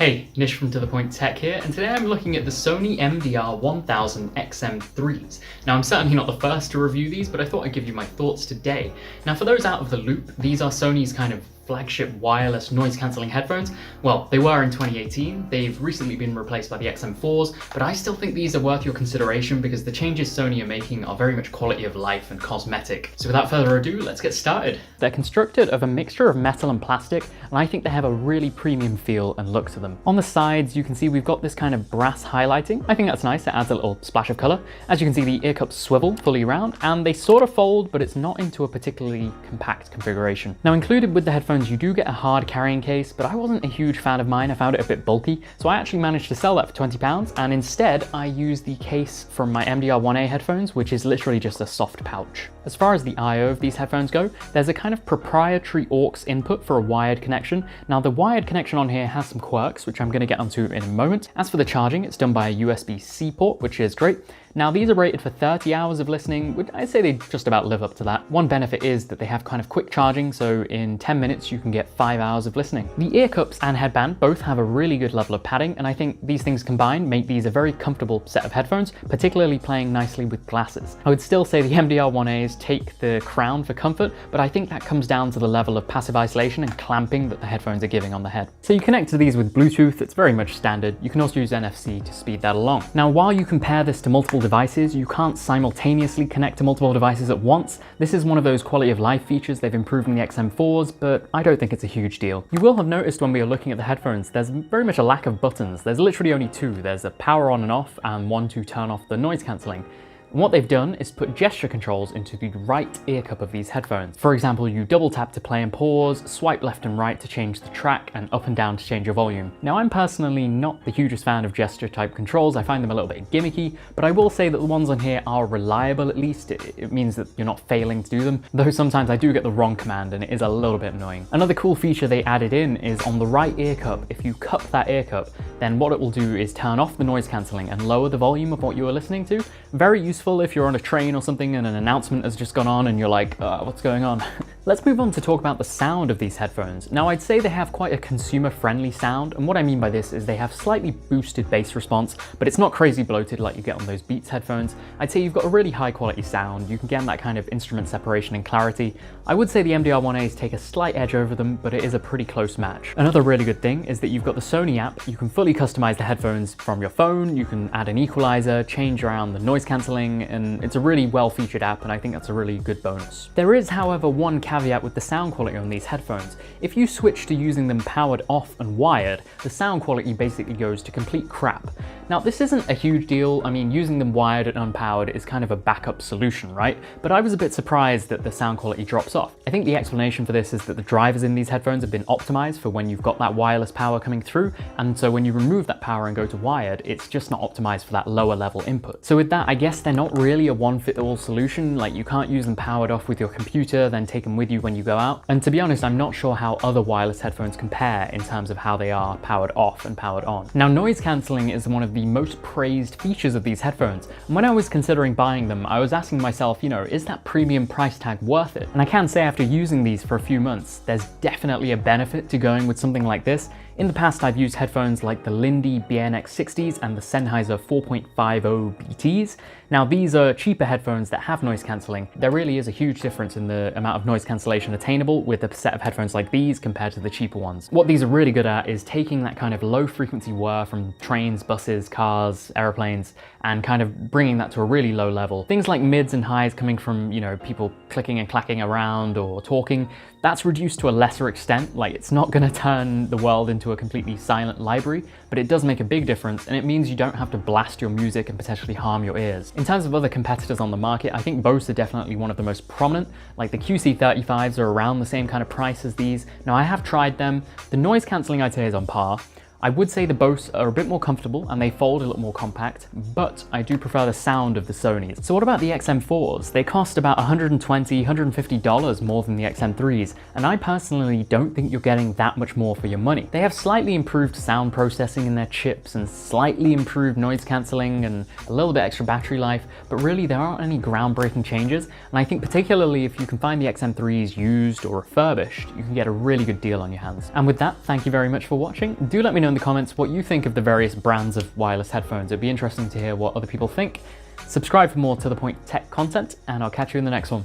Hey, Nish from To The Point Tech here, and today I'm looking at the Sony WH-1000XM3s. Now, I'm certainly not the first to review these, but I thought I'd give you my thoughts today. Now, for those out of the loop, these are Sony's kind of flagship wireless noise-cancelling headphones. Well, they were in 2018, they've recently been replaced by the XM4s, but I still think these are worth your consideration because the changes Sony are making are very much quality of life and cosmetic. So without further ado, let's get started. They're constructed of a mixture of metal and plastic, and I think they have a really premium feel and look to them. On the sides, you can see we've got this kind of brass highlighting. I think that's nice, it adds a little splash of color. As you can see, the ear cups swivel fully around, and they sort of fold, but it's not into a particularly compact configuration. Now, included with the headphones, you do get a hard carrying case, but I wasn't a huge fan of mine. I found it a bit bulky, so I actually managed to sell that for £20, and instead I used the case from my MDR-1A headphones, which is literally just a soft pouch. As far as the I/O of these headphones go, there's a kind of proprietary aux input for a wired connection. Now, the wired connection on here has some quirks, which I'm going to get onto in a moment. As for the charging, it's done by a USB-C port, which is great. Now, these are rated for 30 hours of listening, which I'd say they just about live up to that. One benefit is that they have kind of quick charging, so in 10 minutes you can get 5 hours of listening. The ear cups and headband both have a really good level of padding, and I think these things combined make these a very comfortable set of headphones, particularly playing nicely with glasses. I would still say the MDR-1As take the crown for comfort, but I think that comes down to the level of passive isolation and clamping that the headphones are giving on the head. So you connect to these with Bluetooth, it's very much standard. You can also use NFC to speed that along. Now, while you compare this to multiple devices, you can't simultaneously connect to multiple devices at once. This is one of those quality of life features they've improved in the XM4s, but I don't think it's a huge deal. You will have noticed when we were looking at the headphones, there's very much a lack of buttons. There's literally only two. There's a power on and off and one to turn off the noise cancelling. And what they've done is put gesture controls into the right ear cup of these headphones. For example, you double tap to play and pause, swipe left and right to change the track, and up and down to change your volume. Now, I'm personally not the hugest fan of gesture type controls. I find them a little bit gimmicky, but I will say that the ones on here are reliable at least. It means that you're not failing to do them, though sometimes I do get the wrong command and it is a little bit annoying. Another cool feature they added in is on the right ear cup, if you cup that ear cup, then what it will do is turn off the noise cancelling and lower the volume of what you are listening to. Very useful if you're on a train or something and an announcement has just gone on and you're like, what's going on? Let's move on to talk about the sound of these headphones. Now, I'd say they have quite a consumer-friendly sound, and what I mean by this is they have slightly boosted bass response, but it's not crazy bloated like you get on those Beats headphones. I'd say you've got a really high-quality sound. You can get that kind of instrument separation and clarity. I would say the MDR-1As take a slight edge over them, but it is a pretty close match. Another really good thing is that you've got the Sony app. You can fully customize the headphones from your phone. You can add an equalizer, change around the noise cancelling, and it's a really well-featured app, and I think that's a really good bonus. There is, however, one caveat with the sound quality on these headphones. If you switch to using them powered off and wired, the sound quality basically goes to complete crap. Now, this isn't a huge deal. I mean, using them wired and unpowered is kind of a backup solution, right? But I was a bit surprised that the sound quality drops off. I think the explanation for this is that the drivers in these headphones have been optimized for when you've got that wireless power coming through, and so when you remove that power and go to wired, it's just not optimized for that lower level input. So with that, I guess they're not really a one-fit-all solution. Like, you can't use them powered off with your computer, then take them with you when you go out. And to be honest, I'm not sure how other wireless headphones compare in terms of how they are powered off and powered on. Now, noise cancelling is one of the most praised features of these headphones. And when I was considering buying them, I was asking myself, is that premium price tag worth it? And I can say after using these for a few months, there's definitely a benefit to going with something like this. In the past, I've used headphones like the Lindy BNX60s and the Sennheiser 4.50 BTs. Now, these are cheaper headphones that have noise cancelling. There really is a huge difference in the amount of noise cancellation attainable with a set of headphones like these compared to the cheaper ones. What these are really good at is taking that kind of low frequency whir from trains, buses, cars, airplanes, and kind of bringing that to a really low level. Things like mids and highs coming from, people clicking and clacking around or talking, that's reduced to a lesser extent. Like, it's not gonna turn the world into a completely silent library, but it does make a big difference, and it means you don't have to blast your music and potentially harm your ears. In terms of other competitors on the market, I think Bose are definitely one of the most prominent. Like, the QC35s are around the same kind of price as these. Now, I have tried them. The noise cancelling, I'd say, is on par. I would say the Bose are a bit more comfortable and they fold a little more compact, but I do prefer the sound of the Sonys. So what about the XM4s? They cost about $120, $150 more than the XM3s, and I personally don't think you're getting that much more for your money. They have slightly improved sound processing in their chips and slightly improved noise cancelling and a little bit extra battery life, but really there aren't any groundbreaking changes, and I think particularly if you can find the XM3s used or refurbished, you can get a really good deal on your hands. And with that, thank you very much for watching. Do let me know in the comments what you think of the various brands of wireless headphones. It'd be interesting to hear what other people think. Subscribe for more To The Point tech content, and I'll catch you in the next one.